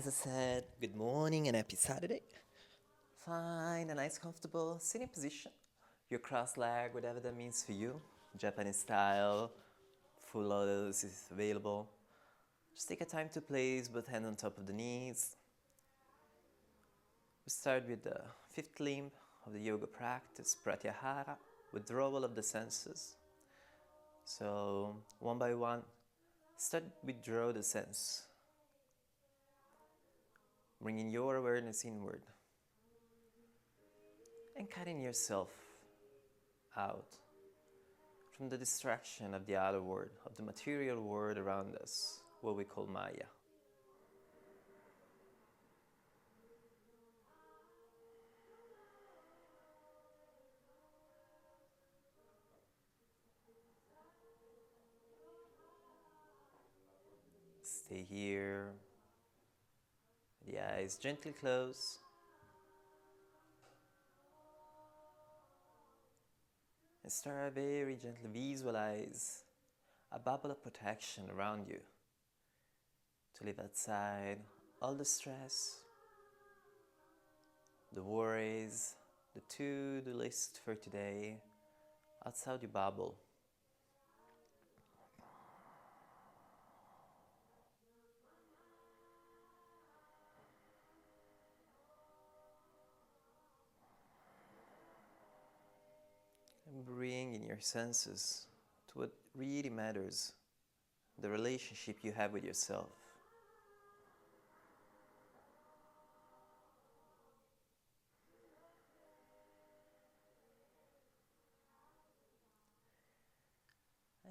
As I said, good morning and happy Saturday. Find a nice comfortable sitting position. Your cross leg, whatever that means for you. Japanese style, full lotus is available. Just take a time to place both hands on top of the knees. We start with the fifth limb of the yoga practice, pratyahara, withdrawal of the senses. So one by one, start withdraw the sense. Bringing your awareness inward and cutting yourself out from the distraction of the outer world, of the material world around us, what we call Maya. Stay here, the eyes gently close. And start very gently visualize a bubble of protection around you to leave outside all the stress, the worries, the to-do list for today, outside your bubble. And bring in your senses to what really matters, the relationship you have with yourself.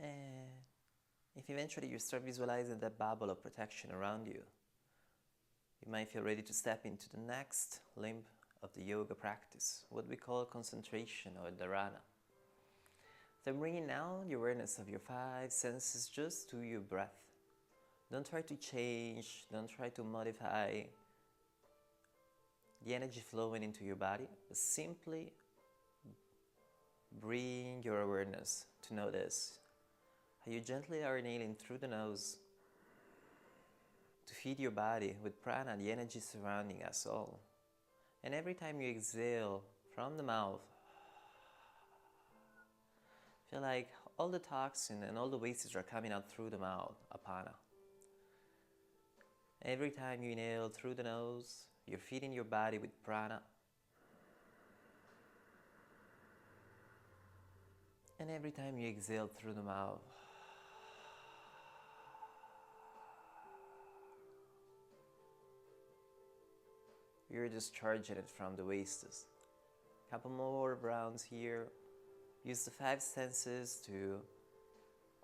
And if eventually you start visualizing that bubble of protection around you, you might feel ready to step into the next limb of the yoga practice, what we call concentration or dharana. So bringing now the awareness of your five senses just to your breath. Don't try to change, don't try to modify the energy flowing into your body, but simply bring your awareness to notice how you gently are inhaling through the nose to feed your body with prana, the energy surrounding us all. And every time you exhale from the mouth, feel like all the toxin and all the wastes are coming out through the mouth, apana. Every time you inhale through the nose, you're feeding your body with prana. And every time you exhale through the mouth, you're discharging it from the wastes. Couple more rounds here. Use the five senses to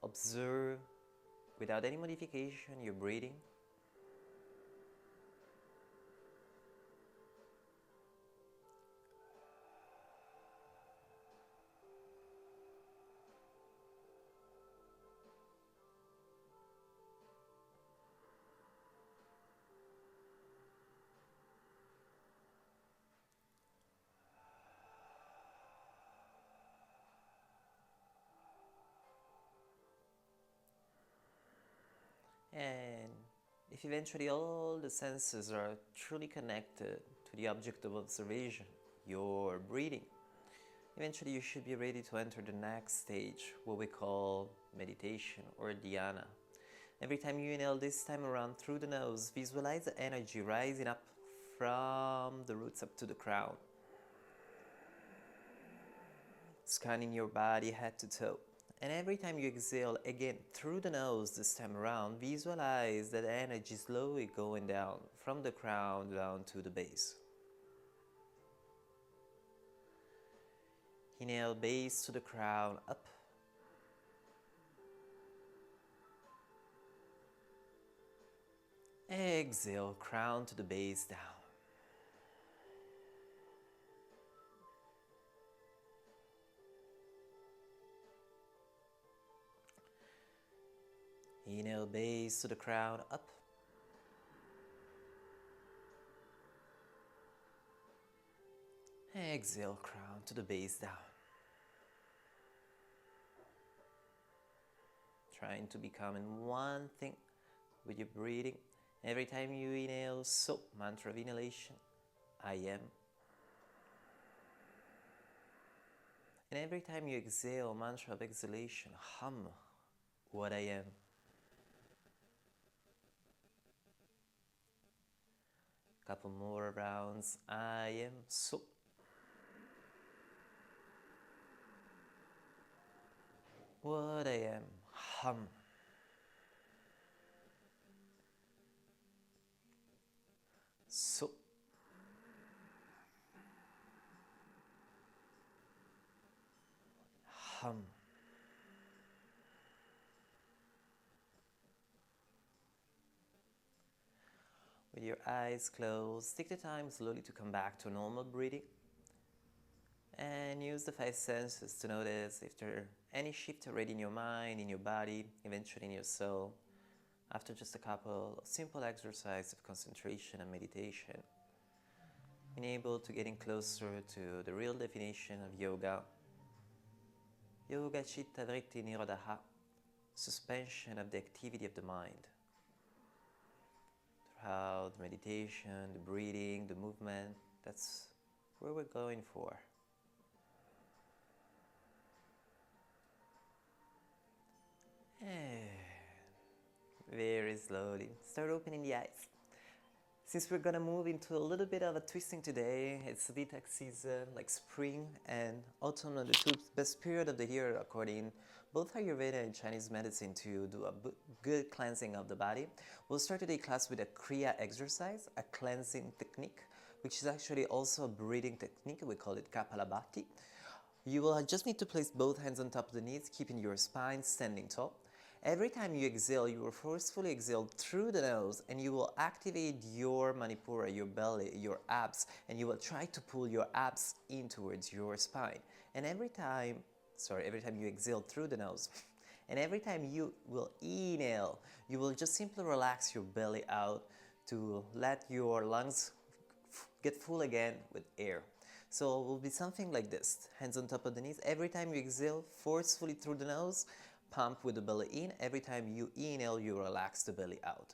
observe, without any modification, your breathing. And if eventually all the senses are truly connected to the object of observation, your breathing, eventually you should be ready to enter the next stage, what we call meditation or dhyana. Every time you inhale this time around through the nose, visualize the energy rising up from the roots up to the crown, scanning your body head to toe. And every time you exhale, again, through the nose this time around, visualize that energy slowly going down from the crown down to the base. Inhale, base to the crown, up. Exhale, crown to the base, down. Inhale, base to the crown, up. Exhale, crown to the base, down. Trying to become in one thing with your breathing. Every time you inhale, so, mantra of inhalation, I am. And every time you exhale, mantra of exhalation, hum, what I am. Couple more rounds, I am, so. What I am, hum. So. Hum. With your eyes closed, take the time slowly to come back to normal breathing. And use the 5 senses to notice if there are any shift already in your mind, in your body, eventually in your soul. After just a couple of simple exercises of concentration and meditation, being able to getting closer to the real definition of yoga. Yoga Chitta Vritti Nirodha, suspension of the activity of the mind. Throughout the meditation, the breathing, the movement, that's where we're going for. And very slowly, start opening the eyes. Since we're gonna move into a little bit of a twisting today, it's detox season, like spring and autumn are the two best period of the year according both Ayurveda and Chinese medicine to do a good cleansing of the body. We'll start today's class with a Kriya exercise, a cleansing technique, which is actually also a breathing technique. We call it Kapalabhati. You will just need to place both hands on top of the knees, keeping your spine standing tall. Every time you exhale, you will forcefully exhale through the nose and you will activate your Manipura, your belly, your abs, and you will try to pull your abs in towards your spine. And every time you exhale through the nose, and every time you will inhale, you will just simply relax your belly out to let your lungs get full again with air. So it will be something like this, hands on top of the knees. Every time you exhale, forcefully through the nose, pump with the belly in. Every time you inhale, you relax the belly out.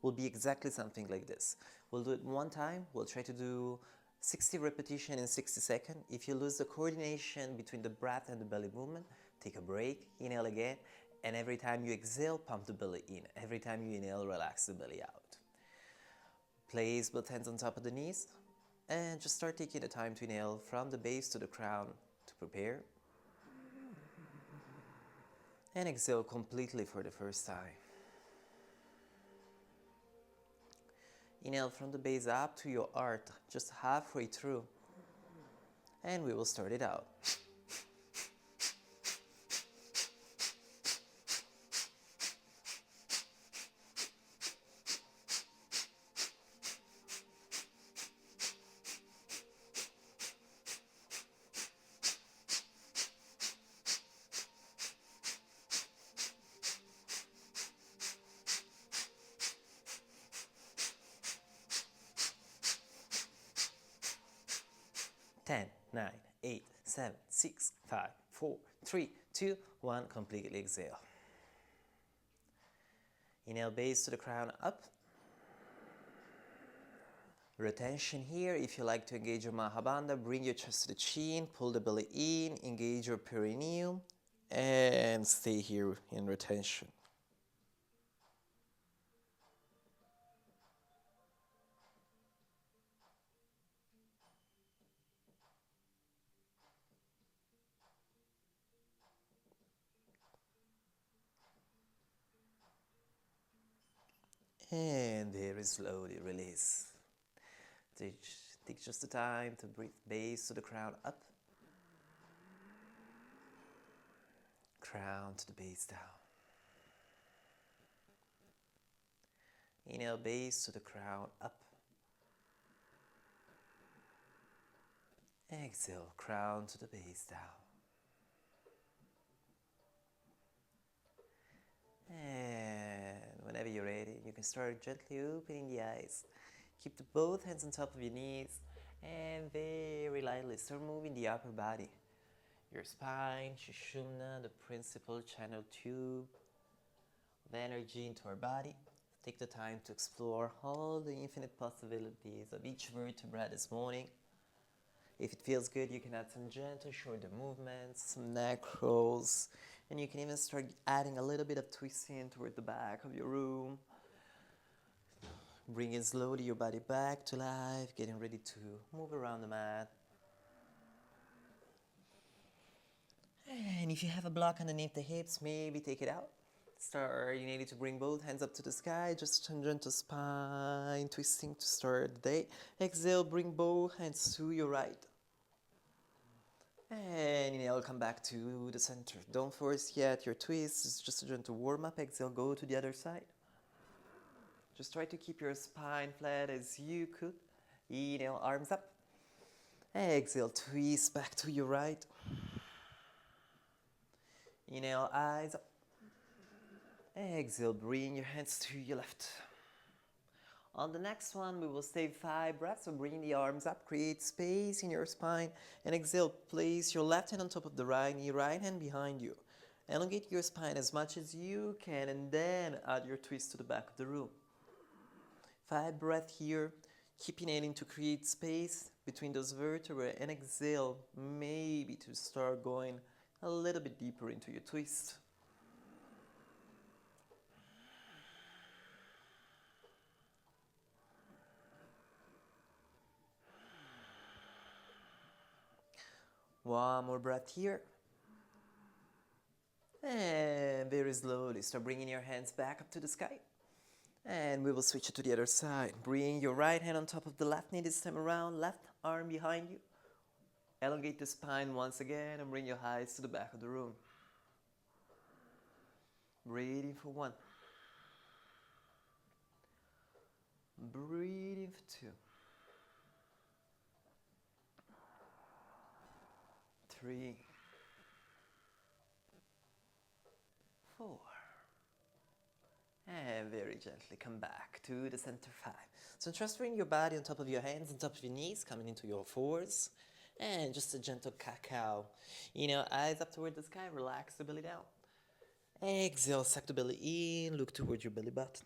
Will be exactly something like this. We'll do it one time. We'll try to do 60 repetitions in 60 seconds. If you lose the coordination between the breath and the belly movement, take a break, inhale again, and every time you exhale, pump the belly in. Every time you inhale, relax the belly out. Place both hands on top of the knees, and just start taking the time to inhale from the base to the crown to prepare. And exhale completely for the first time. Inhale from the base up to your heart, just halfway through. And we will start it out. Ten, 9, 8, 7, 6, 5, 4, 3, 2, 1. Completely exhale. Inhale, base to the crown, up. Retention here. If you like to engage your Mahabandha, bring your chest to the chin, pull the belly in, engage your perineum, and stay here in retention. And very slowly release. Take just the time to breathe base to the crown up. Crown to the base down. Inhale, base to the crown up. Exhale, crown to the base down. And whenever you're ready, you can start gently opening the eyes. Keep both hands on top of your knees and very lightly start moving the upper body. your spine, Sushumna, the principal channel tube of energy into our body. Take the time to explore all the infinite possibilities of each vertebra this morning. If it feels good, you can add some gentle shoulder movements, some neck rolls, and you can even start adding a little bit of twisting toward the back of your room. Bringing slowly your body back to life, getting ready to move around the mat. And if you have a block underneath the hips, maybe take it out. Start, you need to bring both hands up to the sky, just gentle spine twisting to start the day. Exhale, bring both hands to your right. And inhale, come back to the center. Don't force yet your twist, it's just a gentle warm up. Exhale, go to the other side. Just try to keep your spine flat as you could. Inhale, arms up. Exhale, twist back to your right. Inhale, eyes up. Exhale, bring your hands to your left. On the next one, we will stay 5 breaths. So bring the arms up, create space in your spine. And exhale, place your left hand on top of the right knee, right hand behind you. Elongate your spine as much as you can, and then add your twist to the back of the room. 5 breaths here, keeping aiming to create space between those vertebrae, and exhale, maybe to start going a little bit deeper into your twist. One more breath here. And very slowly start bringing your hands back up to the sky. And we will switch it to the other side. Bring your right hand on top of the left knee this time around. Left arm behind you. Elongate the spine once again and bring your eyes to the back of the room. Breathing for 1. Breathing for 2. 3. 4. And very gently come back to the center 5. So transferring your body on top of your hands, on top of your knees, coming into your fours. And just a gentle cacao. Eyes up toward the sky, relax the belly down. Exhale, suck the belly in, look towards your belly button.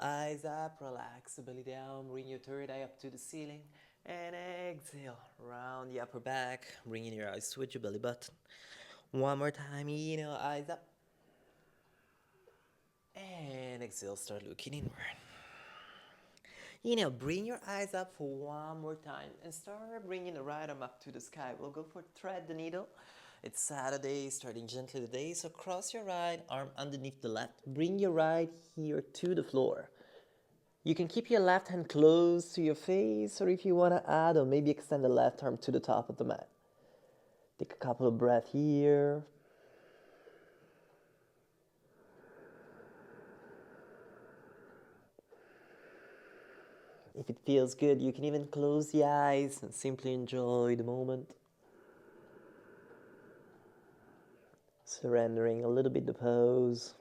Eyes up, relax the belly down, bring your third eye up to the ceiling. And exhale, round the upper back, bringing your eyes towards your belly button. One more time, eyes up. And exhale, start looking inward. Bring your eyes up for one more time and start bringing the right arm up to the sky. We'll go for thread the needle. It's Saturday, starting gently the day, so cross your right arm underneath the left. Bring your right here to the floor. You can keep your left hand close to your face, or if you want to add, or maybe extend the left arm to the top of the mat. Take a couple of breaths here. If it feels good, you can even close the eyes and simply enjoy the moment. Surrendering a little bit the pose.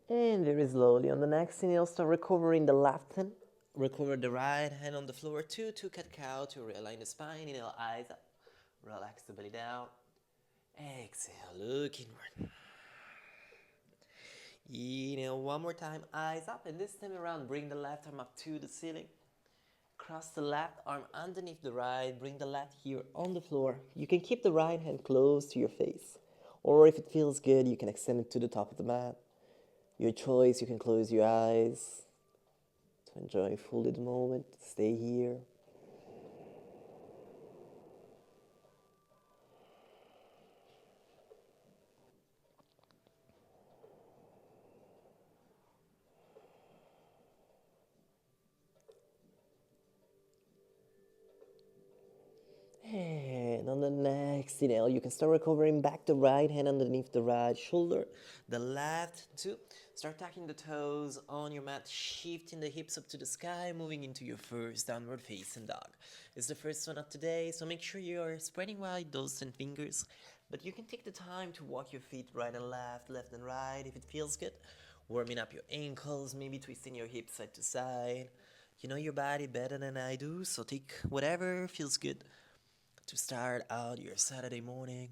And very slowly on the next inhale, start recovering the left hand. Recover the right hand on the floor. 2 cat-cow to realign the spine. Inhale, eyes up. Relax the belly down. Exhale, look inward. Inhale, one more time, eyes up. And this time around, bring the left arm up to the ceiling. Cross the left arm underneath the right. Bring the left here on the floor. You can keep the right hand close to your face. Or if it feels good, you can extend it to the top of the mat. Your choice, you can close your eyes to enjoy fully the moment. Stay here. And on the next inhale, you can start recovering back the right hand underneath the right shoulder. The left too. Start tucking the toes on your mat, shifting the hips up to the sky, moving into your first downward facing dog. It's the first one of today, so make sure you are spreading wide those 10 fingers. But you can take the time to walk your feet right and left and right if it feels good. warming up your ankles, maybe twisting your hips side to side. You know your body better than I do, so take whatever feels good to start out your Saturday morning.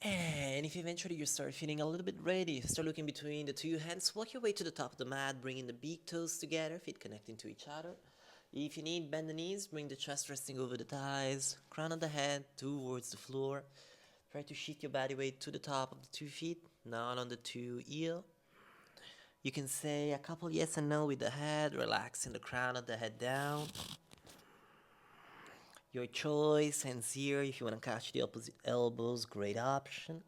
And if eventually you start feeling a little bit ready, start looking between the two hands, walk your way to the top of the mat, bringing the big toes together, feet connecting to each other. If you need, bend the knees, bring the chest resting over the thighs, crown of the head towards the floor. Try to shift your body weight to the top of the 2 feet, not on the 2 heel. You can say a couple yes and no with the head, relaxing the crown of the head down. Your choice, hands here. If you want to catch the opposite elbows, great option.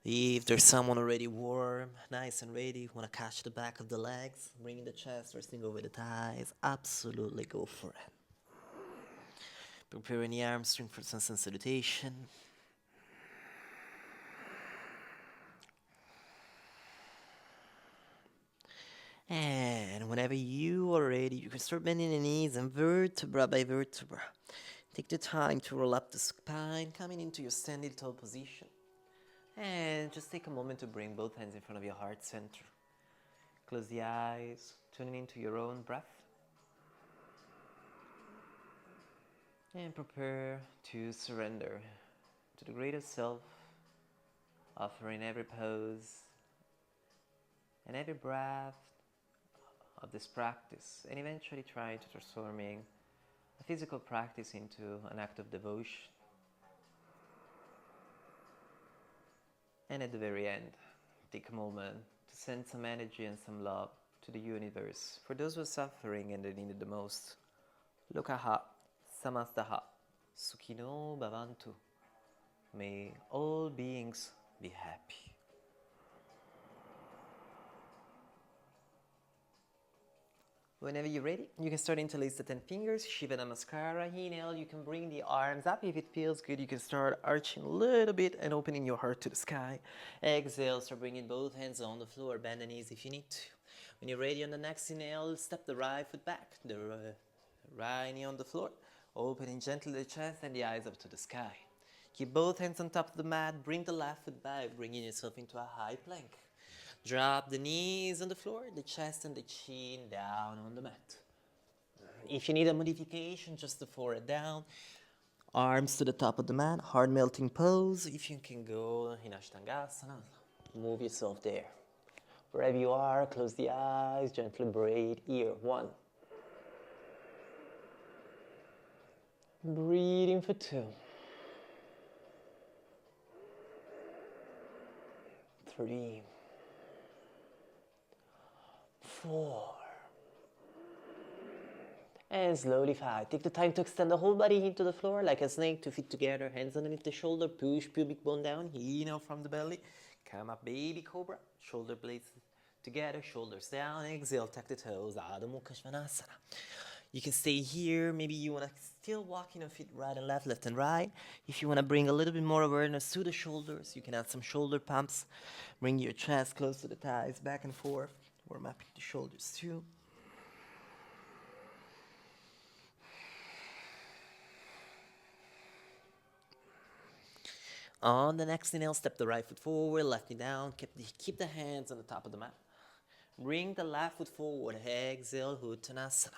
If there's someone already warm, nice and ready, want to catch the back of the legs, bringing the chest, resting over the thighs, absolutely go for it. Preparing the hamstring for sun salutation. And whenever you are ready, you can start bending the knees and vertebra by vertebra. Take the time to roll up the spine, coming into your standing tall position. And just take a moment to bring both hands in front of your heart center. Close the eyes, tuning into your own breath. And prepare to surrender to the greater self, offering every pose and every breath of this practice, and eventually trying to transforming a physical practice into an act of devotion. And at the very end, take a moment to send some energy and some love to the universe for those who are suffering and they need it the most. Lokaha, Samastaha, Sukhino Bhavantu. May all beings be happy. Whenever you're ready, you can start interlace the 10 fingers, Shiva Namaskara. Inhale, you can bring the arms up. If it feels good, you can start arching a little bit and opening your heart to the sky. Exhale, start bringing both hands on the floor. Bend the knees if you need to. When you're ready on the next inhale, step the right foot back. The right knee on the floor. Opening gently the chest and the eyes up to the sky. Keep both hands on top of the mat. Bring the left foot back, bringing yourself into a high plank. Drop the knees on the floor, the chest and the chin down on the mat. If you need a modification, just the forehead down. Arms to the top of the mat, heart melting pose. If you can go in Ashtangasana, move yourself there. Wherever you are, close the eyes, gently breathe. Here, 1. Breathing for 2. 3. 4. And slowly 5. Take the time to extend the whole body into the floor like a snake, 2 feet together, hands underneath the shoulder, push pubic bone down, inhale from the belly, come up baby cobra, shoulder blades together, shoulders down, exhale, tuck the toes, Adho Mukha Svanasana. You can stay here, maybe you want to still walk your feet right and left and right. If you want to bring a little bit more awareness to the shoulders, you can add some shoulder pumps, bring your chest close to the thighs, back and forth, warm up the shoulders too. On the next inhale, step the right foot forward, left knee down, keep the hands on the top of the mat. Bring the left foot forward, exhale, Uttanasana.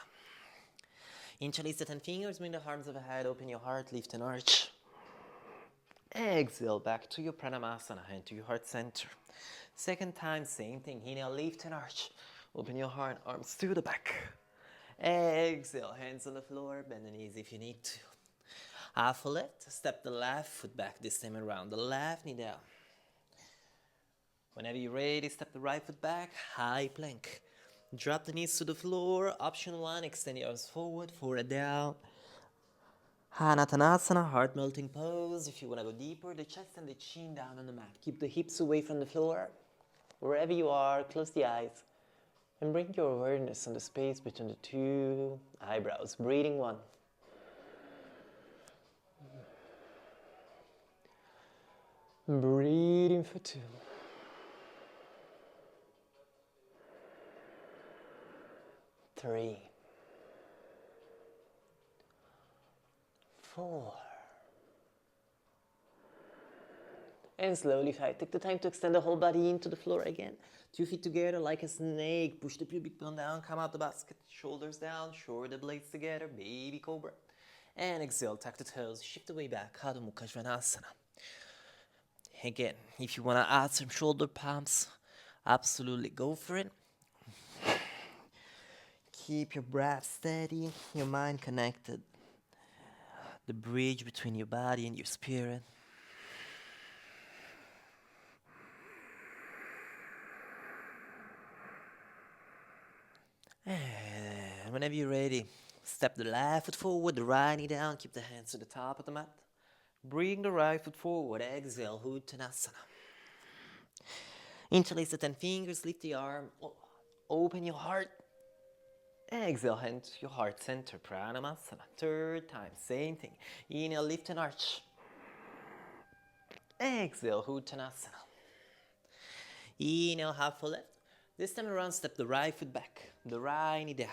Interlace the 10 fingers, bring the arms overhead, open your heart, lift and arch. Exhale, back to your Pranamasana, hand to your heart center. Second time, same thing, inhale, lift and arch. Open your heart, arms to the back. Exhale, hands on the floor, bend the knees if you need to. Half a lift, step the left foot back this time around, the left knee down. Whenever you're ready, step the right foot back, high plank. Drop the knees to the floor, option 1, extend your arms forward, forehead down. Anatanasana, heart melting pose. If you want to go deeper, the chest and the chin down on the mat. Keep the hips away from the floor. Wherever you are, close the eyes. And bring your awareness on the space between the 2 eyebrows. Breathing 1. Breathing for 2. 3, 4. And slowly 5. Take the time to extend the whole body into the floor again. 2 feet together like a snake. Push the pubic bone down, come out the basket. Shoulders down, shoulder blades together. Baby cobra. And exhale, tuck the toes. Shift the way back. Adho Mukha Svanasana. Again, if you want to add some shoulder pumps, absolutely go for it. Keep your breath steady, your mind connected. The bridge between your body and your spirit. And whenever you're ready, step the left foot forward, the right knee down, keep the hands to the top of the mat. Bring the right foot forward, exhale, Uttanasana. Interlace the 10 fingers, lift the arm, open your heart. Exhale, hand to your heart center, Pranamasana. 3rd time, same thing. Inhale, lift and arch. Exhale, Uttanasana. Inhale, half foot left. This time around, step the right foot back, the right knee down.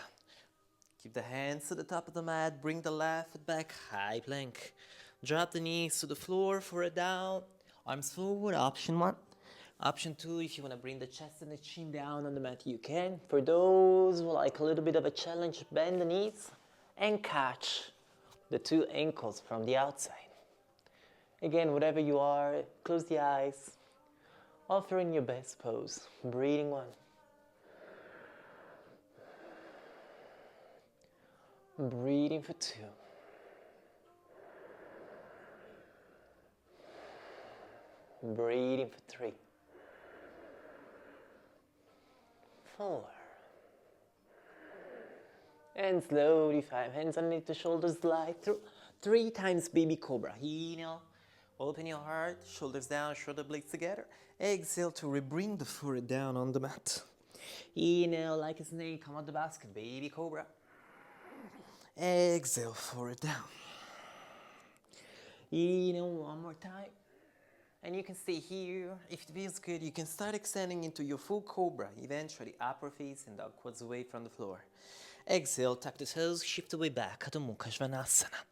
Keep the hands to the top of the mat, bring the left foot back, high plank. Drop the knees to the floor for a down. Arms forward, option 1. Option 2, if you want to bring the chest and the chin down on the mat, you can. For those who like a little bit of a challenge, bend the knees and catch the 2 ankles from the outside. Again, whatever you are, close the eyes. Offering your best pose. Breathing 1. Breathing for 2. Breathing for 3. 4. And slowly 5. Hands underneath the shoulders, slide through. 3 times baby cobra. Inhale, open your heart, shoulders down, shoulder blades together. Exhale to rebring the forehead down on the mat. Inhale like a snake, come out the basket, baby cobra. Exhale, forehead down. Inhale, one more time. And you can stay here. If it feels good, you can start extending into your full cobra. Eventually, upper facing dog, quads away from the floor. Exhale, tuck the toes, shift the way back. Adho Mukha Svanasana.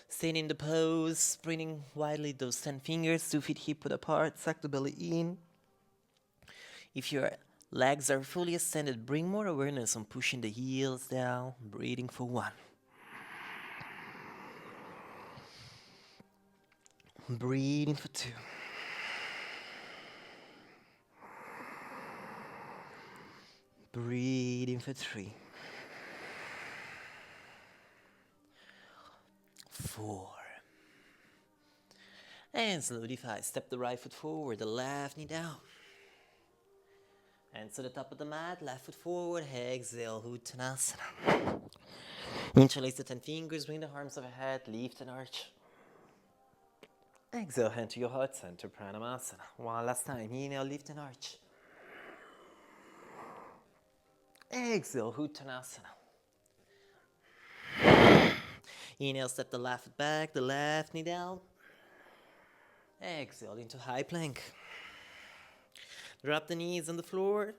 Staying in the pose, spreading widely those 10 fingers, 2 feet hip width apart, suck the belly in. If your legs are fully extended, bring more awareness on pushing the heels down, breathing for 1. Breathing for 2. Breathing for 3. 4. And slowly 5. Step the right foot forward, the left knee down. Hands to the top of the mat, left foot forward, exhale, Uttanasana. Interlace the 10 fingers, bring the arms overhead, lift and arch. Exhale, hand to your heart center, Pranamasana. One last time, inhale, lift and arch. Exhale, Uttanasana. Inhale, step the left foot back, the left knee down. Exhale into high plank. Drop the knees on the floor,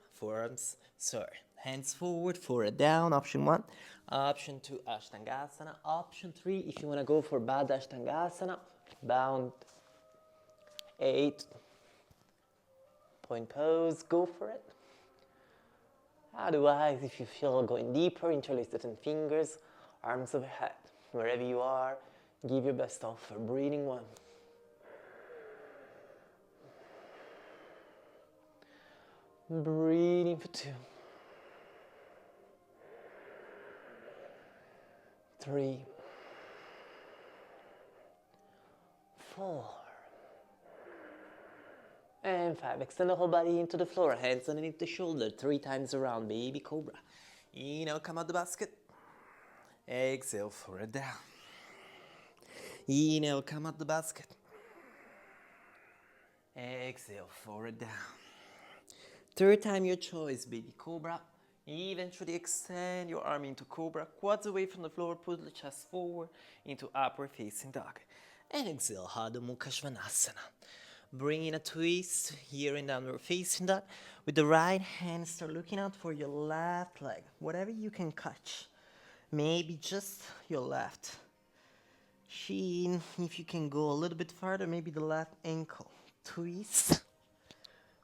hands forward, forehead down, option 1. Option 2, Ashtangasana. Option 3, if you want to go for Bad Ashtangasana, bound 8-point pose, go for it. Otherwise, if you feel going deeper, interlace the 10 fingers, arms overhead. Wherever you are, give your best offer. Breathing 1. Breathing for 2. 3. 4. And 5. Extend the whole body into the floor. Hands underneath the shoulder. 3 times around, baby cobra. Inhale, come out the basket. Exhale, forehead down. Inhale, come out the basket. Exhale, forehead down. 3rd time your choice, baby cobra. Eventually extend your arm into cobra, quads away from the floor, pull the chest forward into upward facing dog. And exhale, Adho Mukha Svanasana. Bring in a twist here in downward facing dog. With the right hand, start looking out for your left leg, whatever you can catch. Maybe just your left shin. If you can go a little bit further, maybe the left ankle. Twist.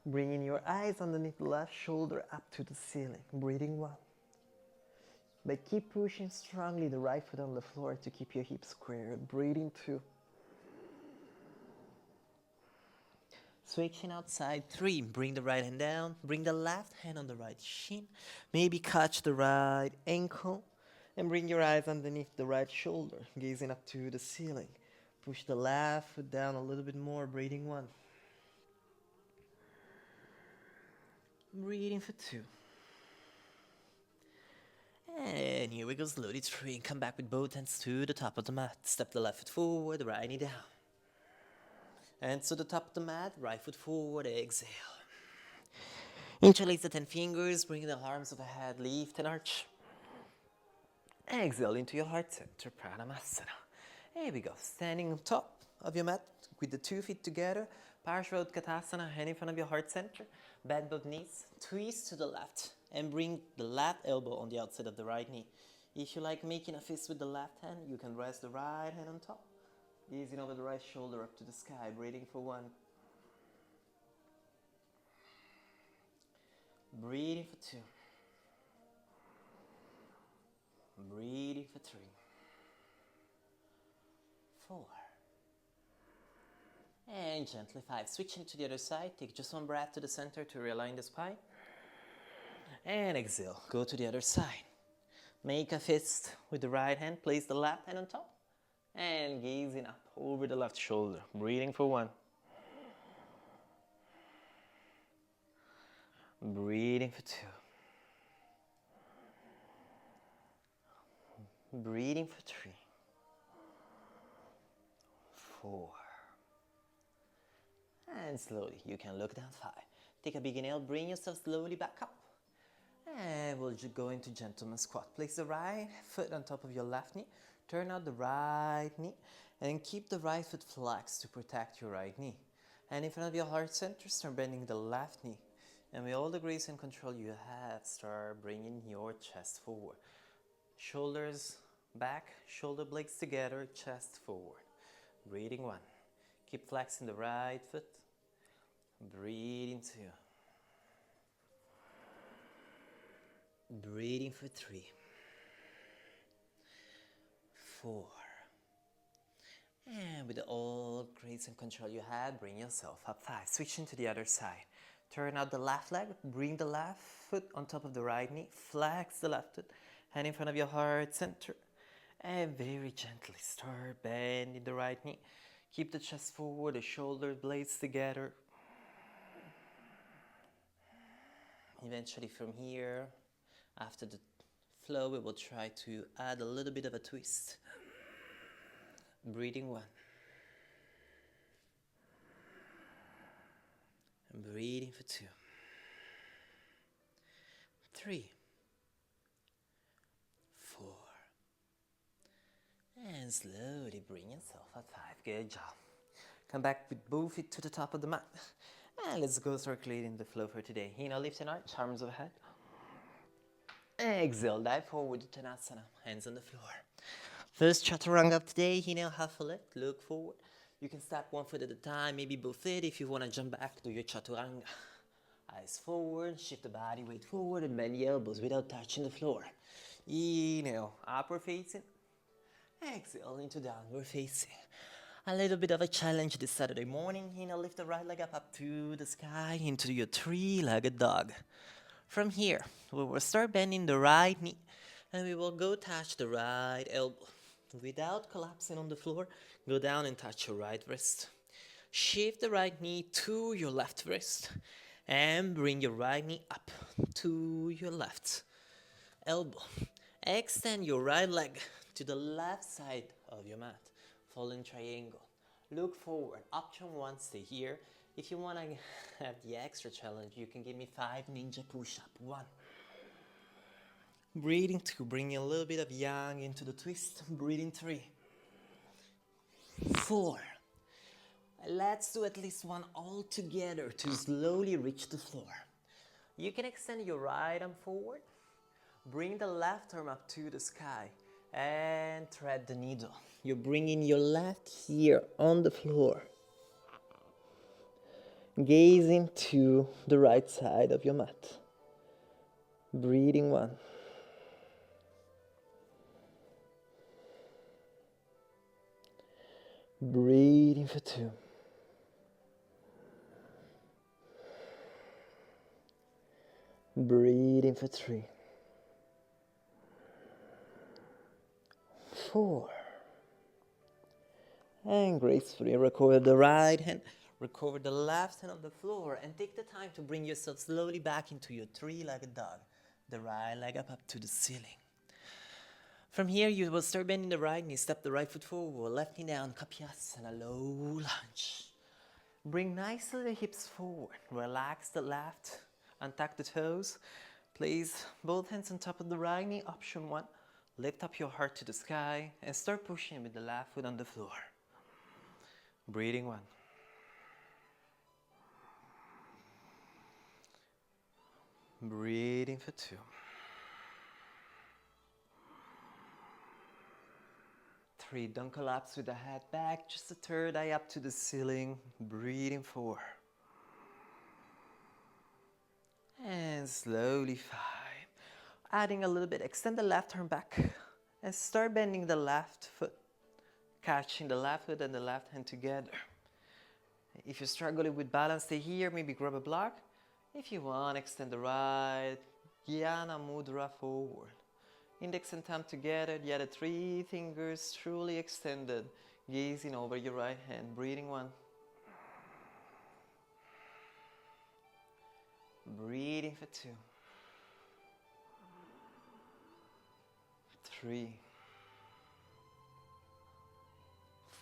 Bringing your eyes underneath the left shoulder up to the ceiling. Breathing 1. But keep pushing strongly the right foot on the floor to keep your hips square. Breathing 2. Switching outside 3. Bring the right hand down. Bring the left hand on the right shin. Maybe catch the right ankle. And bring your eyes underneath the right shoulder, gazing up to the ceiling. Push the left foot down a little bit more. Breathing 1. Breathing for 2. And here we go, slowly 3. Come back with both hands to the top of the mat. Step the left foot forward, the right knee down. And to the top of the mat, right foot forward, exhale. Interlace the 10 fingers, bring the arms overhead, lift and arch. Exhale into your heart center, Pranayama. Here we go, standing on top of your mat with the 2 feet together. Parshva Utkatasana, hand in front of your heart center. Bend both knees, twist to the left, and bring the left elbow on the outside of the right knee. If you like making a fist with the left hand, you can rest the right hand on top. Easing over the right shoulder up to the sky, breathing for 1. Breathing for 2. Breathing for 3. 4. And gently 5. Switching to the other side, take just 1 breath to the center to realign the spine. And exhale, go to the other side. Make a fist with the right hand, place the left hand on top. And gazing up over the left shoulder, breathing for 1. Breathing for 2. Breathing for 3. 4. And slowly, you can look down 5. Take a big inhale, bring yourself slowly back up. And we'll just go into gentleman squat. Place the right foot on top of your left knee. Turn out the right knee. And keep the right foot flexed to protect your right knee. And in front of your heart center, start bending the left knee. And with all the grace and control you have, start bringing your chest forward. Shoulders back, shoulder blades together, chest forward. Breathing 1. Keep flexing the right foot. Breathing 2. Breathing for 3. 4. And with all grace and control you had, bring yourself up 5. Switching to the other side. Turn out the left leg. Bring the left foot on top of the right knee. Flex the left foot. Hand in front of your heart center. And very gently start bending the right knee. Keep the chest forward, the shoulder blades together. Eventually from here, after the flow, we will try to add a little bit of a twist. Breathing 1. And breathing for 2. 3. 4. And slowly bring yourself up 5. Good job. Come back with both feet to the top of the mat. And let's go circulating the flow for today. Inhale, lift and arch, arms overhead. Exhale, dive forward to Uttanasana, hands on the floor. First chaturanga of today, inhale, half a lift, look forward. You can step 1 foot at a time, maybe both feet. If you want to jump back, do your chaturanga. Eyes forward, shift the body weight forward and bend the elbows without touching the floor. Inhale, upward facing. Exhale into downward facing. A little bit of a challenge this Saturday morning. Inhale, lift the right leg up to the sky into your 3-legged dog. From here, we will start bending the right knee and we will go touch the right elbow. Without collapsing on the floor, go down and touch your right wrist. Shift the right knee to your left wrist and bring your right knee up to your left elbow. Extend your right leg to the left side of your mat. Fallen triangle. Look forward. Option 1, stay here. If you want to have the extra challenge, you can give me 5 ninja push-up. 1. Breathing 2. Bring a little bit of yang into the twist. Breathing 3. 4. Let's do at least one all together to slowly reach the floor. You can extend your right arm forward, bring the left arm up to the sky, and thread the needle. You're bringing your left here on the floor, gazing to the right side of your mat. Breathing 1. Breathing for 2. Breathing for 3. 4. And gracefully recover the right hand, recover the left hand on the floor, and take the time to bring yourself slowly back into your three-legged dog. The right leg up to the ceiling. From here, you will start bending the right knee, step the right foot forward, left knee down, Kapyasana, low lunge. Bring nicely the hips forward, relax the left, untuck the toes. Place both hands on top of the right knee, option 1. Lift up your heart to the sky and start pushing with the left foot on the floor. Breathing 1. Breathing for 2. 3. Don't collapse with the head back, just the third eye up to the ceiling. Breathing 4. And slowly 5. Adding a little bit, extend the left arm back and start bending the left foot, catching the left foot and the left hand together. If you're struggling with balance, stay here, maybe grab a block. If you want, extend the right, Jnana Mudra forward. Index and thumb together, the other 3 fingers truly extended, gazing over your right hand. Breathing 1. Breathing for 2. 3.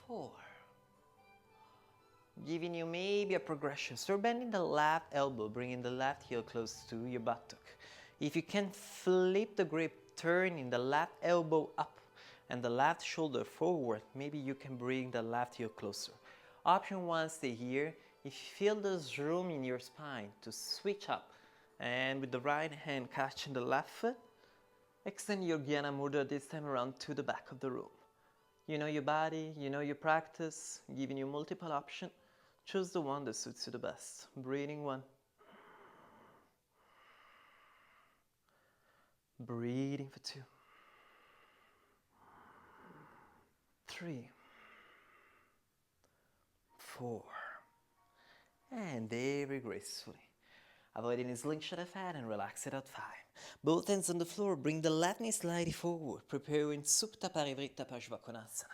4. Giving you maybe a progression. So bending the left elbow, bringing the left heel close to your buttock. If you can flip the grip, turning the left elbow up and the left shoulder forward, maybe you can bring the left heel closer. Option 1, stay here. If you feel there's room in your spine to switch up, and with the right hand catching the left foot, extend your Jnana Mudra this time around to the back of the room. You know your body, you know your practice, giving you multiple options. Choose the one that suits you the best. Breathing 1. Breathing for 2. 3. 4. And very gracefully. Avoid any slingshot of head and relax it out 5. Both hands on the floor, bring the left knee slightly forward, preparing Supta Parivrtta Parsvakonasana.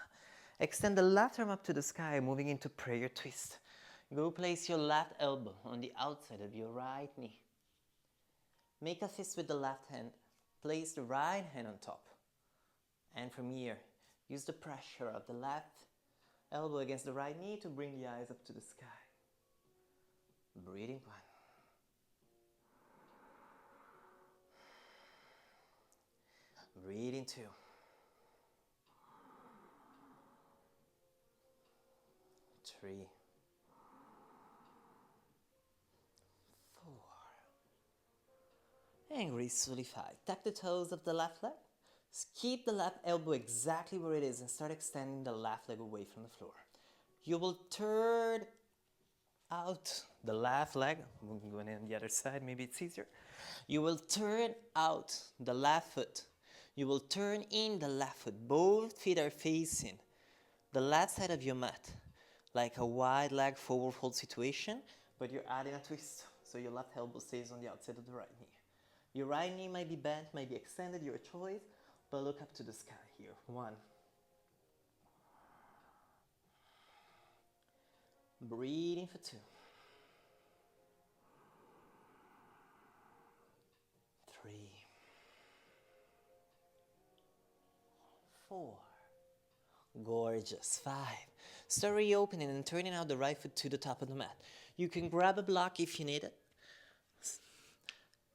Extend the left arm up to the sky, moving into prayer twist. Go place your left elbow on the outside of your right knee. Make a fist with the left hand. Place the right hand on top. And from here, use the pressure of the left elbow against the right knee to bring the eyes up to the sky. Breathing 1. Breathing 2. 3. 4. And gracefully 5. Tuck the toes of the left leg. Keep the left elbow exactly where it is and start extending the left leg away from the floor. You will turn out the left leg. I'm going on the other side, maybe it's easier. You will turn out the left foot. You will turn in the left foot. Both feet are facing the left side of your mat, like a wide leg forward fold situation, but you're adding a twist, so your left elbow stays on the outside of the right knee. Your right knee might be bent, might be extended, your choice, but look up to the sky here. 1. Breathing for 2. 3. 4. Gorgeous. 5. Start reopening and turning out the right foot to the top of the mat. You can grab a block if you need it.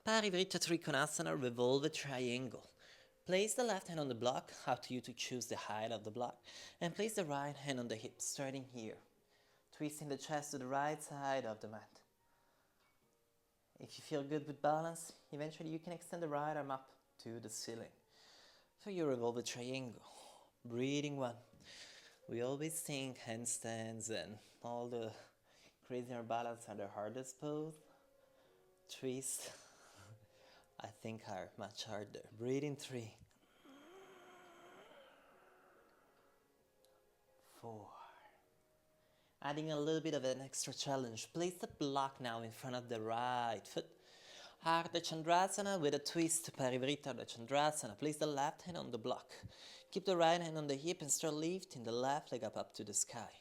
Parivrtta Trikonasana, revolve a triangle. Place the left hand on the block, up to you to choose the height of the block, and place the right hand on the hip, starting here. twisting the chest to the right side of the mat. If you feel good with balance, eventually you can extend the right arm up to the ceiling. So you revolve a triangle. Breathing 1. We always think handstands and all the crazy balance are the hardest pose. Twist, I think, are much harder. Breathing 3. 4. Adding a little bit of an extra challenge. Place the block now in front of the right foot. Ardha Chandrasana with a twist. Parivrtta Ardha Chandrasana. Place the left hand on the block. Keep the right hand on the hip and start lifting the left leg up to the sky.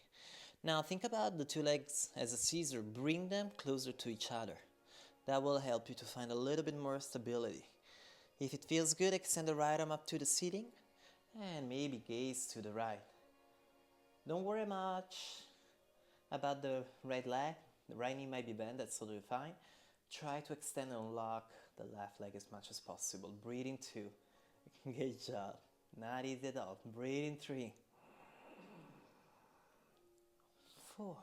Now think about the two legs as a scissor. Bring them closer to each other. That will help you to find a little bit more stability. If it feels good, extend the right arm up to the ceiling and maybe gaze to the right. Don't worry much about the right leg. The right knee might be bent, that's totally fine. Try to extend and unlock the left leg as much as possible. Breathing 2. Good job. Not easy at all. Breathing 3. 4.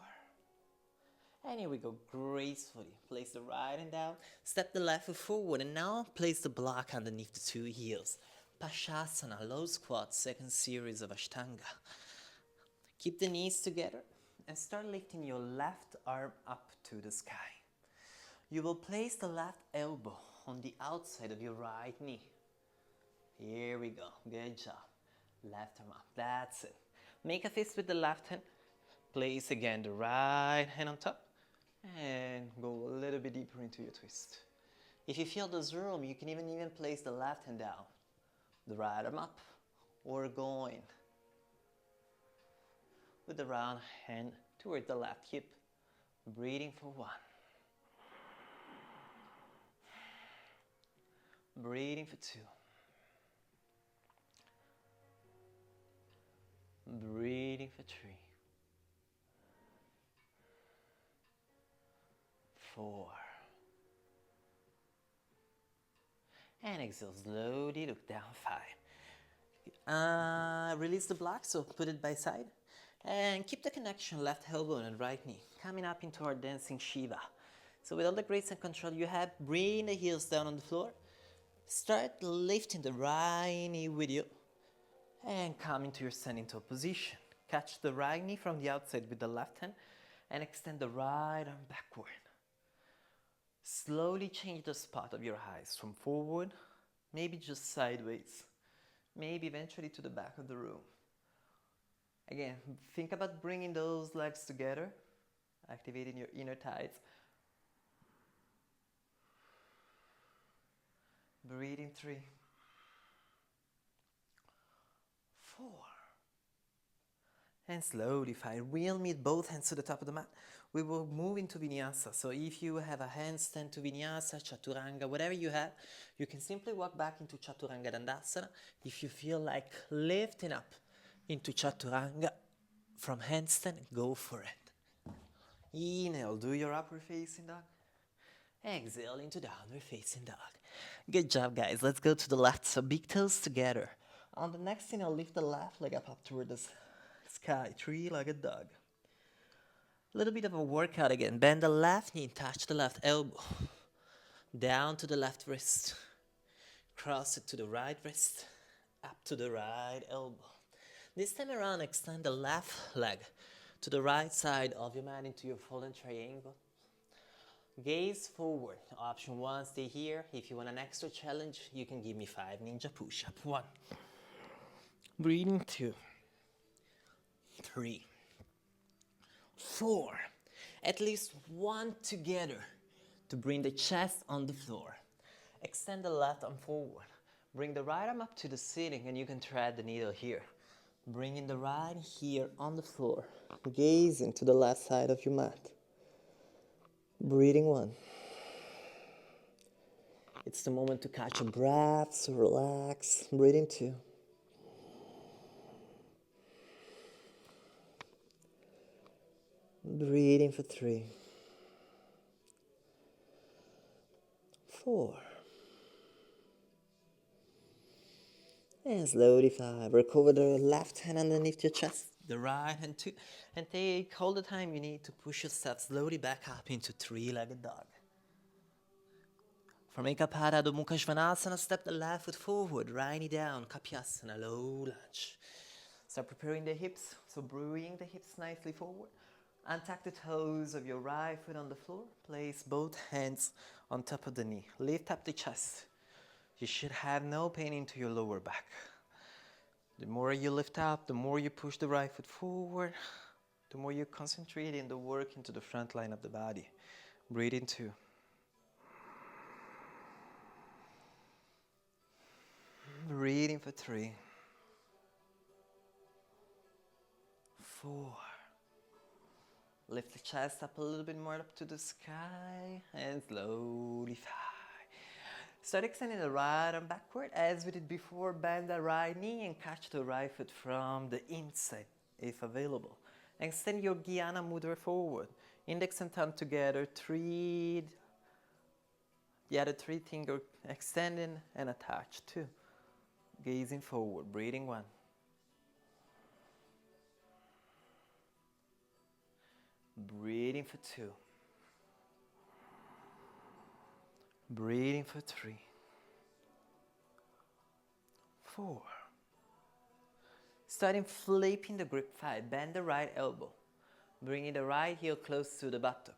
And here we go, gracefully. Place the right hand down, step the left foot forward, and now place the block underneath the two heels. Pashasana, low squat, second series of Ashtanga. Keep the knees together and start lifting your left arm up to the sky. You will place the left elbow on the outside of your right knee. Here we go, good job. Left arm up, that's it. Make a fist with the left hand. Place again the right hand on top and go a little bit deeper into your twist. If you feel there's room, you can even place the left hand down, the right arm up, or going with the round hand toward the left hip. Breathing for 1. Breathing for 2. Breathing for 3. 4. And exhale, slowly look down. 5. Release the block, so put it by side. And keep the connection, left elbow and right knee. Coming up into our dancing Shiva. So with all the grace and control you have, bring the heels down on the floor. Start lifting the right knee with you. And come into your standing tall position. Catch the right knee from the outside with the left hand. And extend the right arm backward. Slowly change the spot of your eyes from forward, maybe just sideways, maybe eventually to the back of the room. Again, think about bringing those legs together, activating your inner thighs. Breathing 3, 4, and slowly 5. We'll meet both hands to the top of the mat. We will move into Vinyasa. So if you have a handstand to Vinyasa, Chaturanga, whatever you have, you can simply walk back into Chaturanga Dandasana. If you feel like lifting up into Chaturanga from handstand, go for it. Inhale, do your upward facing dog. Exhale into downward facing dog. Good job, guys. Let's go to the left. So big toes together. On the next inhale, lift the left leg up toward the sky. Three-legged dog. A little bit of a workout again. Bend the left knee, touch the left elbow. Down to the left wrist. Cross it to the right wrist. Up to the right elbow. This time around, extend the left leg to the right side of your mat into your fallen triangle. Gaze forward. Option 1, stay here. If you want an extra challenge, you can give me 5 ninja push-up. 1. Breathing 2. 3. 4. At least 1 together to bring the chest on the floor. Extend the left arm forward. Bring the right arm up to the ceiling and you can thread the needle here. Bringing the right here on the floor. Gazing to the left side of your mat. Breathing 1. It's the moment to catch a breath, so relax. Breathing 2. Breathing for 3. 4. And slowly 5. Recover the left hand underneath your chest. the right hand 2, and take all the time you need to push yourself slowly back up into 3-legged dog. From Ekapada to Mukha Svanasana, step the left foot forward, right knee down, Kapyasana, low lunge. Start preparing the hips, so bring the hips nicely forward. Untuck the toes of your right foot on the floor. Place both hands on top of the knee. Lift up the chest. You should have no pain into your lower back. The more you lift up, the more you push the right foot forward, the more you concentrate in the work into the front line of the body. Breathe in 2. Breathing for 3. 4. Lift the chest up a little bit more up to the sky and slowly 5. Start extending the right arm backward as we did before. Bend the right knee and catch the right foot from the inside if available. Extend your Jnana Mudra forward. Index and thumb together. The other 3 fingers extending and attached. 2. Gazing forward. Breathing 1. Breathing for 2. Breathing for 3. 4. Starting flipping the grip 5. Bend the right elbow. Bringing the right heel close to the buttock.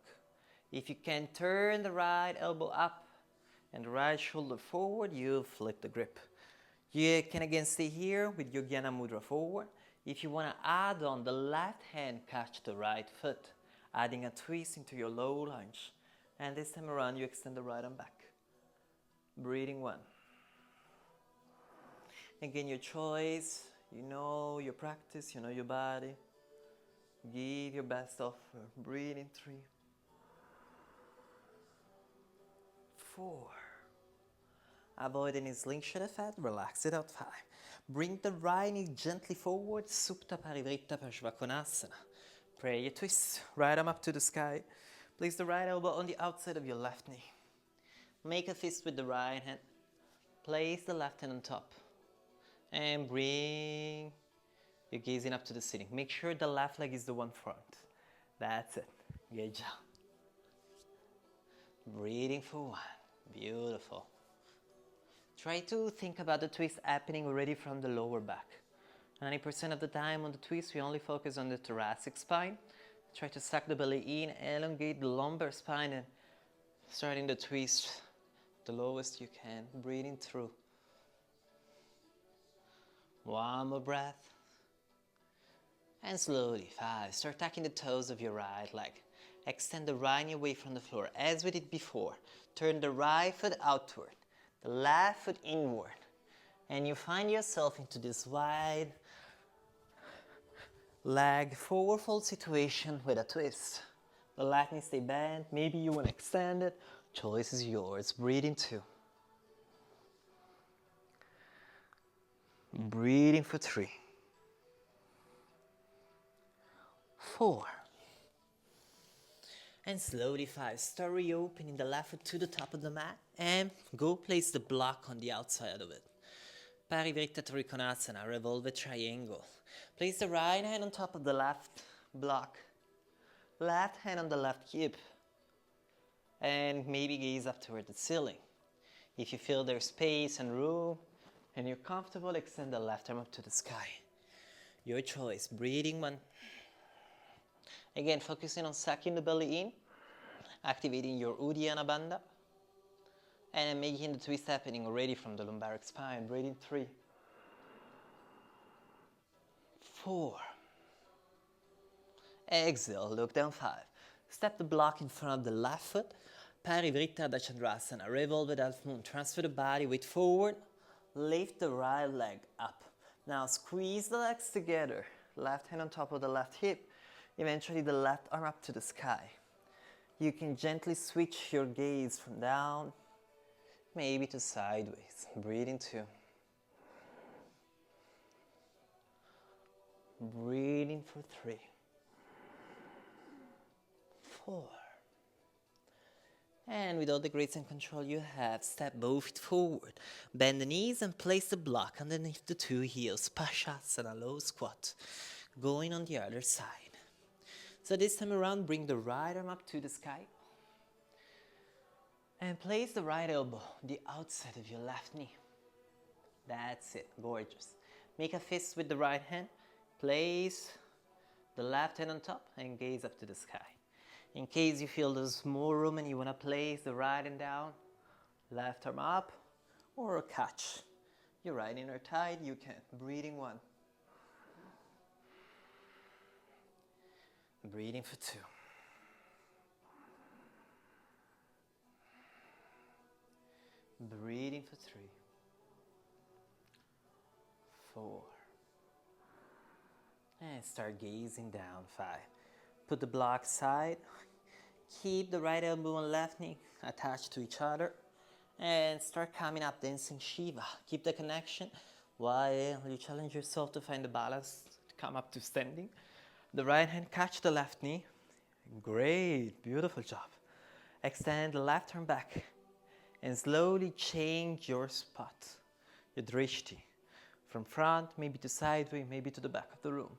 If you can turn the right elbow up and the right shoulder forward, you flip the grip. You can again stay here with your Jnana Mudra forward. If you want to add on, the left hand catch the right foot, adding a twist into your low lunge. And this time around, you extend the right arm back. Breathing 1. Again, your choice. You know your practice, you know your body. Give your best offer. Breathing 3. 4. Avoid any slingshot effect. Relax it out. 5. Bring the right knee gently forward. Supta Parivritta Parshvakonasana. Prayer twist. Right arm up to the sky. Place the right elbow on the outside of your left knee. Make a fist with the right hand. Place the left hand on top. And bring your gazing up to the ceiling. Make sure the left leg is the one front. That's it. Good job. Breathing for 1. Beautiful. Try to think about the twist happening already from the lower back. 90% of the time on the twist, we only focus on the thoracic spine. Try to suck the belly in, elongate the lumbar spine, and starting the twist the lowest you can. Breathing through. 1 more breath. And slowly, 5. Start tucking the toes of your right leg. Extend the right knee away from the floor as we did before. Turn the right foot outward, the left foot inward. And you find yourself into this wide leg forward fold situation with a twist. The left knee stay bent. Maybe you want to extend it. Choice is yours. Breathing 2. Breathing for 3. 4. And slowly 5. Start reopening the left foot to the top of the mat and go place the block on the outside of it. Parivritta Trikonasana, revolve a triangle. Place the right hand on top of the left block. Left hand on the left hip. And maybe gaze up toward the ceiling. If you feel there's space and room and you're comfortable, extend the left arm up to the sky. Your choice. Breathing 1. Again, focusing on sucking the belly in, activating your Uddiyana Bandha, and making the twist happening already from the lumbaric spine. Breathing 3. 4. Exhale, look down 5. Step the block in front of the left foot. Parivritta Ardha Chandrasana, revolved half moon. Transfer the body weight forward. Lift the right leg up. Now squeeze the legs together. Left hand on top of the left hip. Eventually the left arm up to the sky. You can gently switch your gaze from down, maybe to sideways. Breathing 2. Breathing for 3. 4. And with all the grace and control you have, step both feet forward. Bend the knees and place the block underneath the 2 heels. Pashasana, low squat. Going on the other side. So this time around, bring the right arm up to the sky. And place the right elbow on the outside of your left knee. That's it, gorgeous. Make a fist with the right hand. Place the left hand on top and gaze up to the sky. In case you feel there's more room and you want to place the right hand down, left arm up, or catch your right inner thigh, you can. Breathing 1. Breathing for 2. Breathing for 3. 4. And start gazing down. 5. Put the block aside. Keep the right elbow and left knee attached to each other. And start coming up, dancing Shiva. Keep the connection while you challenge yourself to find the balance to come up to standing. The right hand catch the left knee. Great, beautiful job. Extend the left arm back and slowly change your spot, your drishti, from front, maybe to sideways, maybe to the back of the room.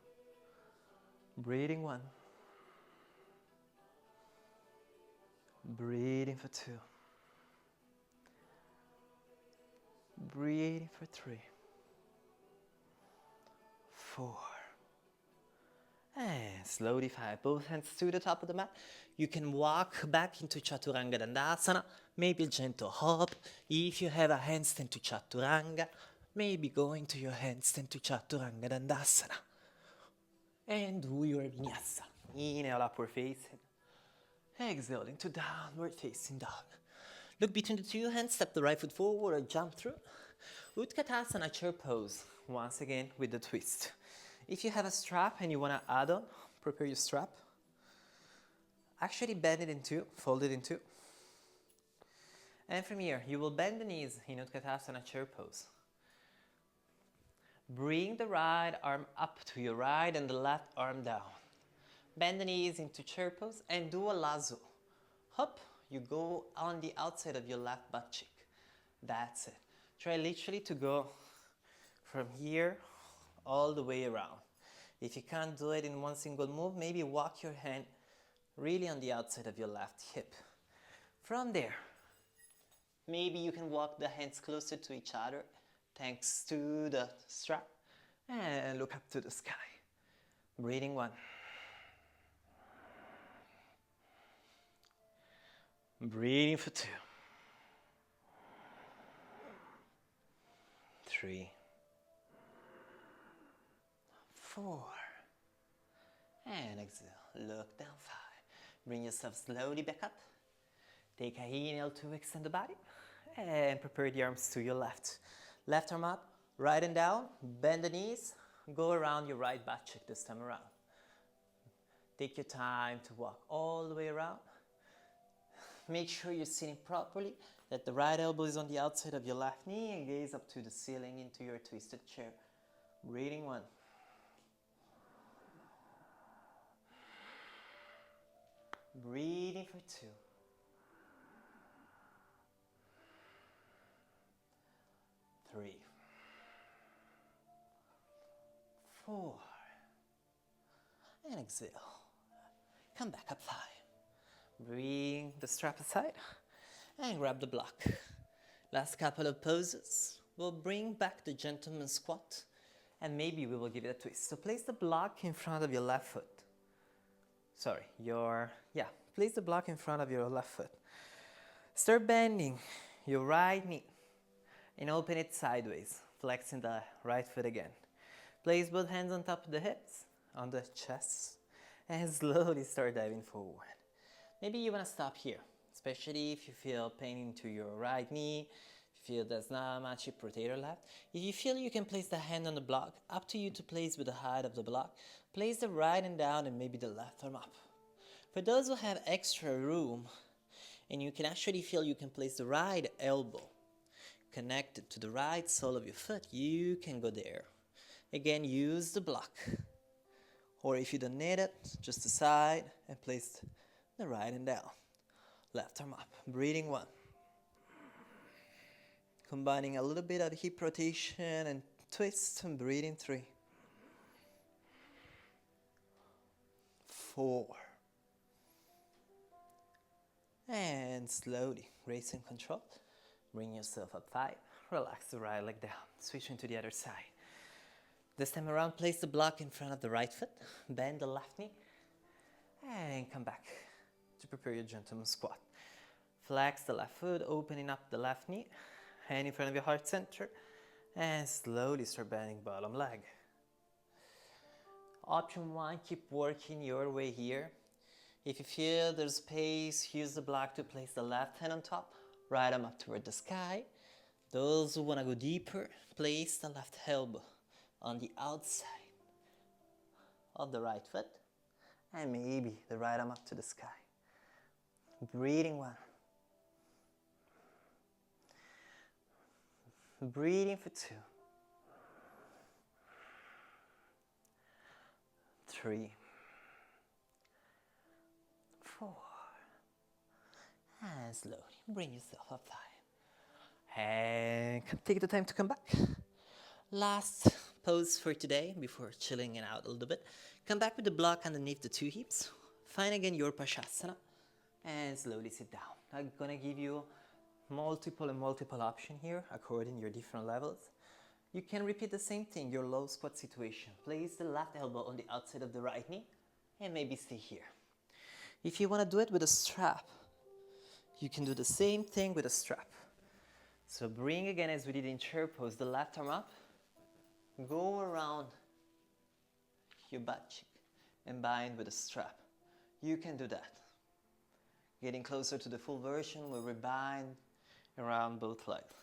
Breathing 1. Breathing for 2. Breathing for 3. 4. And slowly 5. Both hands to the top of the mat. You can walk back into Chaturanga Dandasana. Maybe a gentle hop. If you have a handstand to Chaturanga, maybe go into your handstand to Chaturanga Dandasana. And do your Vinyasa. Inhale, upward facing. Exhale into downward facing dog. Look between the two hands, step the right foot forward or jump through. Utkatasana, chair pose. Once again with the twist. If you have a strap and you want to add on, prepare your strap. Actually bend it in 2, fold it in 2. And from here, you will bend the knees in Utkatasana chair pose. Bring the right arm up to your right and the left arm down. Bend the knees into chair pose and do a lasso. Hop, you go on the outside of your left butt cheek. That's it. Try literally to go from here all the way around. If you can't do it in one single move, maybe walk your hand really on the outside of your left hip. From there, maybe you can walk the hands closer to each other thanks to the strap and look up to the sky. Breathing 1. Breathing for 2. 3. 4. And exhale. Look down. 5. Bring yourself slowly back up. Take a inhale to extend the body. And prepare the arms to your left. Left arm up, right and down. Bend the knees. Go around your right butt cheek this time around. Take your time to walk all the way around. Make sure you're sitting properly, that the right elbow is on the outside of your left knee and gaze up to the ceiling into your twisted chair. Breathing 1. Breathing for 2. 3. 4. And exhale. Come back up 5. Bring the strap aside and grab the block. Last couple of poses. We'll bring back the gentleman squat and maybe we will give it a twist. So place the block in front of your left foot. Place the block in front of your left foot. Start bending your right knee and open it sideways, flexing the right foot again. Place both hands on top of the hips, on the chest, and slowly start diving forward. Maybe you want to stop here, especially if you feel pain into your right knee, if you feel there's not much hip rotator left. If you feel you can place the hand on the block, up to you to place with the height of the block. Place the right hand down and maybe the left arm up. For those who have extra room, and you can actually feel you can place the right elbow connected to the right sole of your foot, you can go there. Again, use the block. Or if you don't need it, just aside and place the right hand down. Left arm up. Breathing 1. Combining a little bit of hip rotation and twist and breathing 3. 4. And slowly, grace and control, bring yourself up 5. Relax the right leg down, switching to the other side. This time around, place the block in front of the right foot, bend the left knee, and come back to prepare your gentleman squat. Flex the left foot, opening up the left knee, hand in front of your heart center, and slowly start bending bottom leg. Option 1, keep working your way here. If you feel there's space, use the block to place the left hand on top, right arm up toward the sky. Those who want to go deeper, place the left elbow on the outside of the right foot, and maybe the right arm up to the sky. Breathing 1. Breathing for 2. 3. 4. And slowly bring yourself up 5. And take the time to come back. Last pose for today before chilling it out a little bit. Come back with the block underneath the 2 hips. Find again your Pashasana and slowly sit down. I'm gonna give you multiple options here according to your different levels. You can repeat the same thing, your low squat situation. Place the left elbow on the outside of the right knee and maybe stay here. If you want to do it with a strap, you can do the same thing with a strap. So bring again, as we did in chair pose, the left arm up, go around your butt cheek and bind with a strap. You can do that. Getting closer to the full version where we bind around both legs.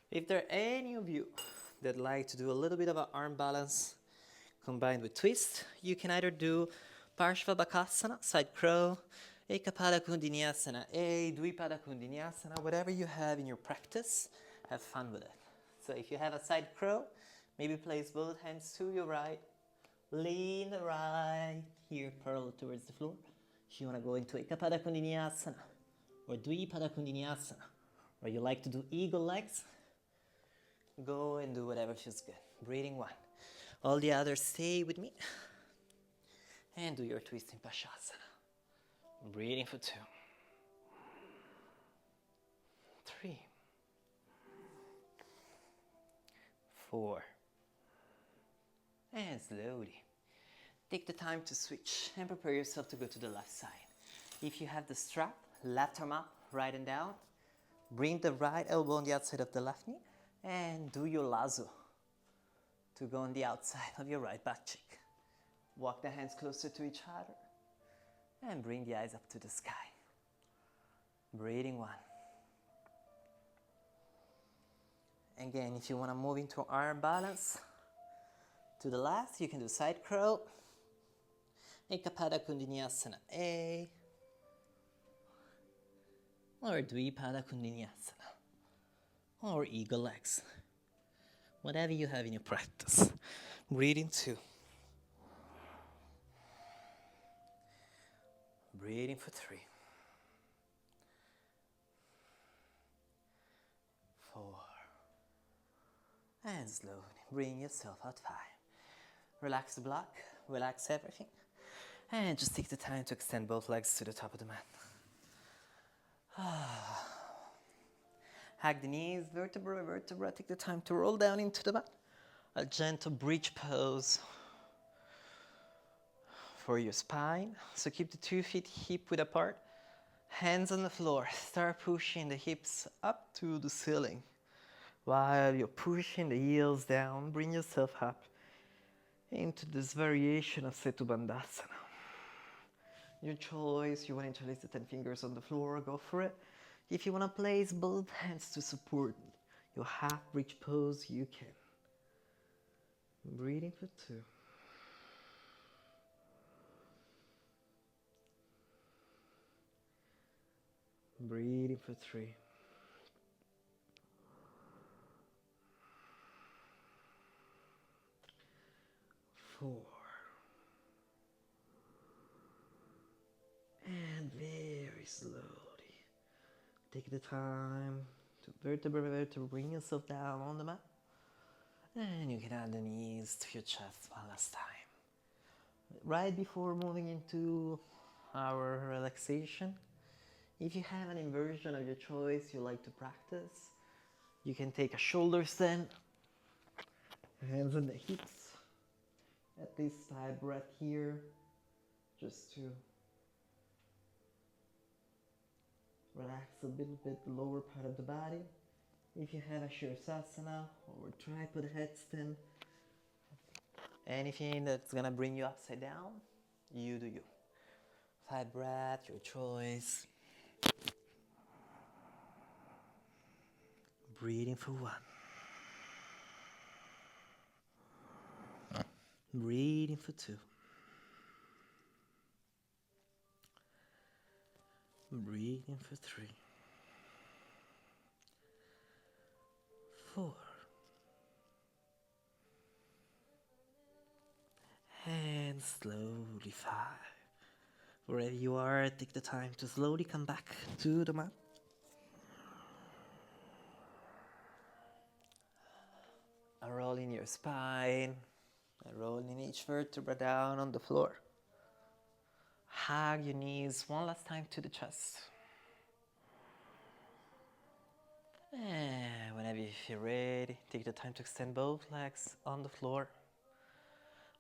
If there are any of you that like to do a little bit of an arm balance combined with twist, you can either do Parshva side crow, Ekapada Kundiniyasana, Dvipada Kundiniyasana, whatever you have in your practice, have fun with it. So if you have a side crow, maybe place both hands to your right, lean the right here parallel towards the floor. If you want to go into Ekapada Kundiniyasana or Dvipada Kundiniyasana, or you like to do eagle legs, go and do whatever feels good. Breathing 1. All the others stay with me. And do your twisting Pashasana. Breathing for 2. 3. 4. And slowly take the time to switch and prepare yourself to go to the left side. If you have the strap, left arm up, right and down. Bring the right elbow on the outside of the left knee and do your lasso to go on the outside of your right butt cheek. Walk the hands closer to each other and bring the eyes up to the sky. Breathing 1. Again, if you want to move into arm balance to the left, you can do side crow, Ekapada Kundiniyasana A, or Dvipada Kundiniyasana, or eagle legs. Whatever you have in your practice. Breathing 2. Breathing for 3. 4. And slowly bring yourself out 5. Relax the block, relax everything. And just take the time to extend both legs to the top of the mat. Hug the knees, vertebra by vertebra. Take the time to roll down into the mat. A gentle bridge pose for your spine. So keep the 2 feet hip width apart. Hands on the floor. Start pushing the hips up to the ceiling. While you're pushing the heels down, bring yourself up into this variation of Setu Bandhasana. Your choice, you want to interlace the 10 fingers on the floor, go for it. If you want to place both hands to support your half bridge pose, you can. Breathing for 2. Breathing for 3. 4. And very slowly take the time to vertebra by vertebra, bring yourself down on the mat. And you can add the knees to your chest one last time. Right before moving into our relaxation, if you have an inversion of your choice you like to practice, you can take a shoulder stand, hands on the hips, at least a breath here, just to relax a little bit the lower part of the body. If you have a Shirsasana or tripod headstand, anything that's gonna bring you upside down, you do you. 5 breath, your choice. Breathing for 1. Breathing for 2. Breathing for 3. 4. And slowly 5. Wherever you are, take the time to slowly come back to the mat. Rolling your spine, rolling each vertebra down on the floor. Hug your knees one last time to the chest. And whenever you feel ready, take the time to extend both legs on the floor.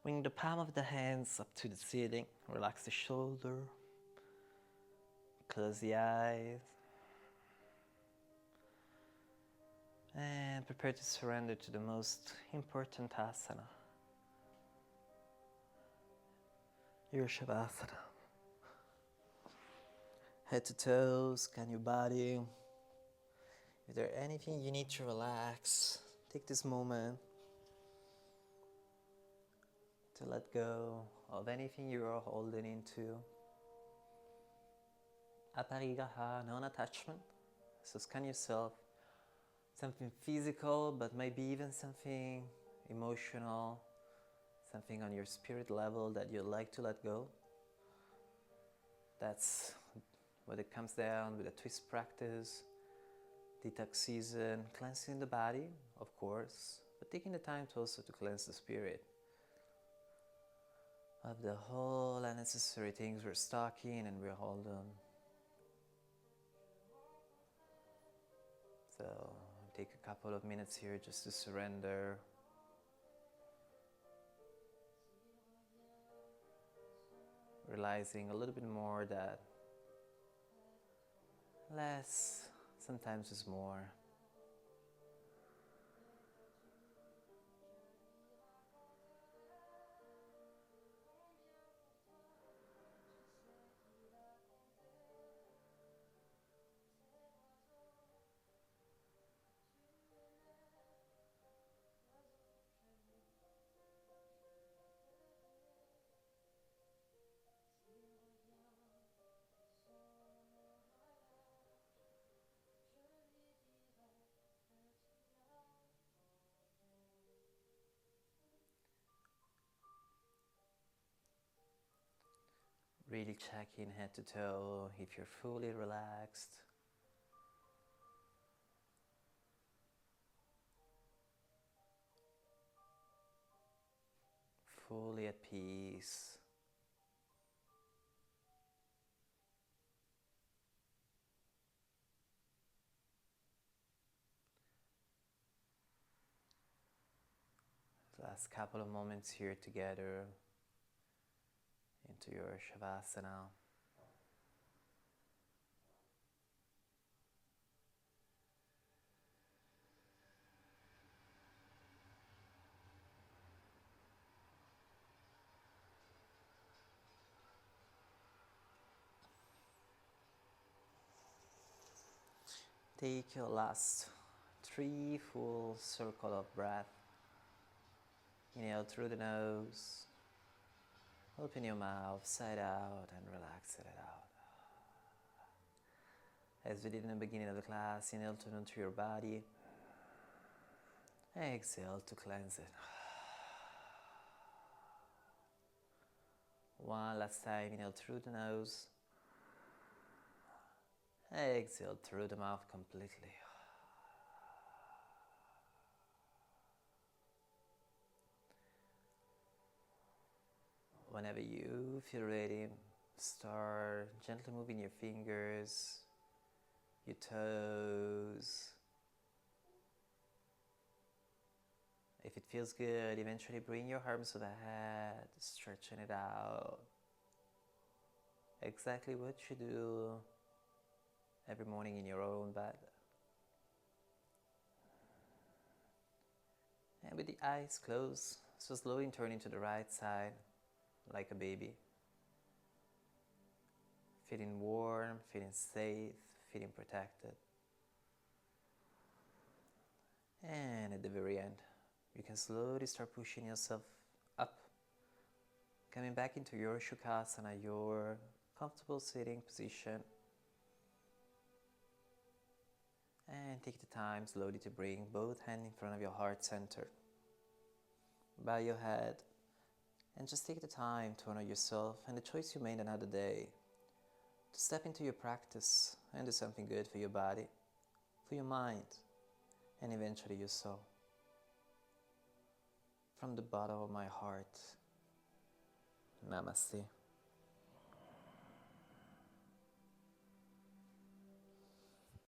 Bring the palm of the hands up to the ceiling. Relax the shoulder. Close the eyes. And prepare to surrender to the most important asana, your Shavasana. Head to toe, scan your body. If there's anything you need to relax, take this moment to let go of anything you're holding into. Aparigraha, non-attachment. So scan yourself. Something physical, but maybe even something emotional, something on your spirit level that you'd like to let go. That's what it comes down with a twist practice, detox season, cleansing the body, of course, but taking the time to also to cleanse the spirit of the whole unnecessary things we're stuck in and we're holding on. So take a couple of minutes here just to surrender. Realizing a little bit more that less sometimes is more. Really checking head to toe if you're fully relaxed. Fully at peace. Last couple of moments here together into your Shavasana. Take your last 3 full circle of breath. Inhale through the nose. Open your mouth, side out, and relax it out. As we did in the beginning of the class, inhale to nurture your body. Exhale to cleanse it. One last time, inhale through the nose. Exhale through the mouth completely. Whenever you feel ready, start gently moving your fingers, your toes. If it feels good, eventually bring your arms to the head, stretching it out. Exactly what you do every morning in your own bed. And with the eyes closed, so slowly turning to the right side, like a baby. Feeling warm, feeling safe, feeling protected. And at the very end, you can slowly start pushing yourself up, coming back into your Shukrasana, your comfortable sitting position. And take the time slowly to bring both hands in front of your heart center. Bow your head and just take the time to honor yourself and the choice you made another day. To step into your practice and do something good for your body, for your mind, and eventually your soul. From the bottom of my heart, Namaste.